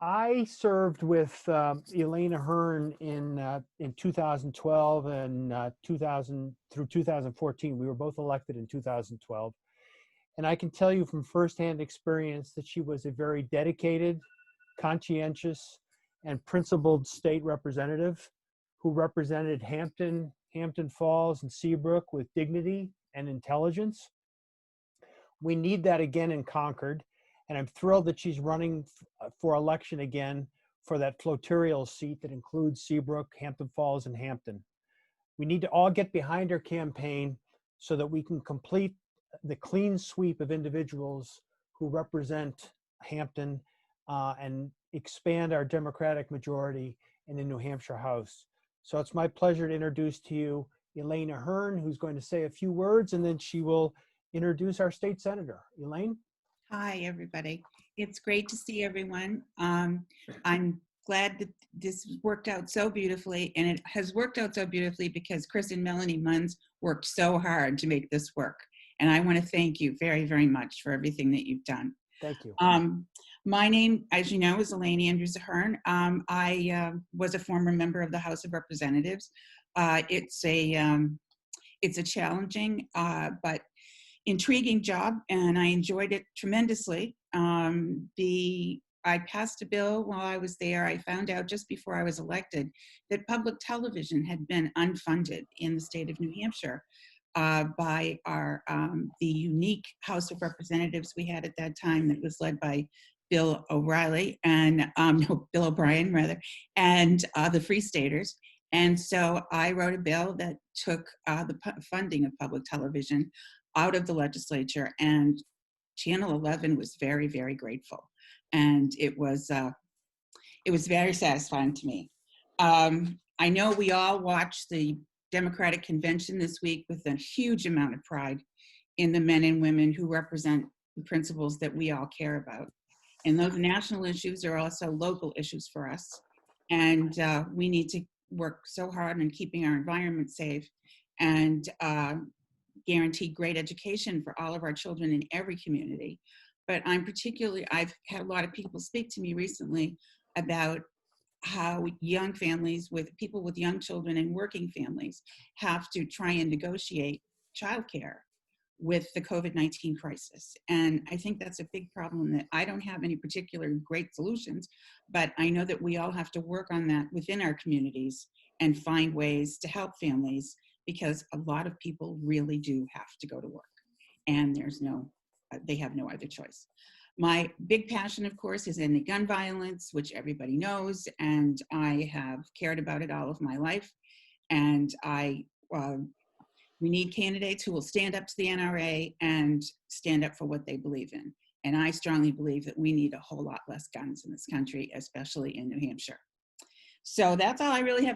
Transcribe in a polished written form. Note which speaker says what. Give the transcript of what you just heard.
Speaker 1: I served with Elaine Ahearn in 2012 and 2000 through 2014. We were both elected in 2012, and I can tell you from firsthand experience that she was a very dedicated, conscientious, and principled state representative who represented Hampton, Hampton Falls, and Seabrook with dignity and intelligence. We need that again in Concord, and I'm thrilled that she's running for election again for that floterial seat that includes Seabrook, Hampton Falls, and Hampton. We need to all get behind her campaign so that we can complete the clean sweep of individuals who represent Hampton and expand our Democratic majority in the New Hampshire House. So it's my pleasure to introduce to you Elaine Ahearn, who's going to say a few words, and then she will introduce our state senator. Elaine?
Speaker 2: Hi, everybody. It's great to see everyone. I'm glad that this worked out so beautifully, and it has worked out so beautifully because Chris and Melanie Munns worked so hard to make this work. And I want to thank you very, very much for everything that you've done.
Speaker 1: Thank you.
Speaker 2: My name, as you know, is Elaine Ahearn. I was a former member of the House of Representatives. It's a challenging but intriguing job, and I enjoyed it tremendously. I passed a bill while I was there. I found out just before I was elected that public television had been unfunded in the state of New Hampshire by the unique House of Representatives we had at that time that was led by Bill O'Reilly and Bill O'Brien rather, and the Free Staters. And so I wrote a bill that took the funding of public television out of the legislature, and Channel 11 was very, very grateful, and it was very satisfying to me. I know we all watched the Democratic convention this week with a huge amount of pride in the men and women who represent the principles that we all care about. And those national issues are also local issues for us. And we need to work so hard on keeping our environment safe and guarantee great education for all of our children in every community. But I've had a lot of people speak to me recently about how young families with people with young children and working families have to try and negotiate childcare with the COVID-19 crisis. And I think that's a big problem that I don't have any particular great solutions, but I know that we all have to work on that within our communities and find ways to help families, because a lot of people really do have to go to work, and they have no other choice. My big passion, of course, is in the gun violence, which everybody knows, and I have cared about it all of my life. And we need candidates who will stand up to the NRA and stand up for what they believe in. And I strongly believe that we need a whole lot less guns in this country, especially in New Hampshire. So that's all I really have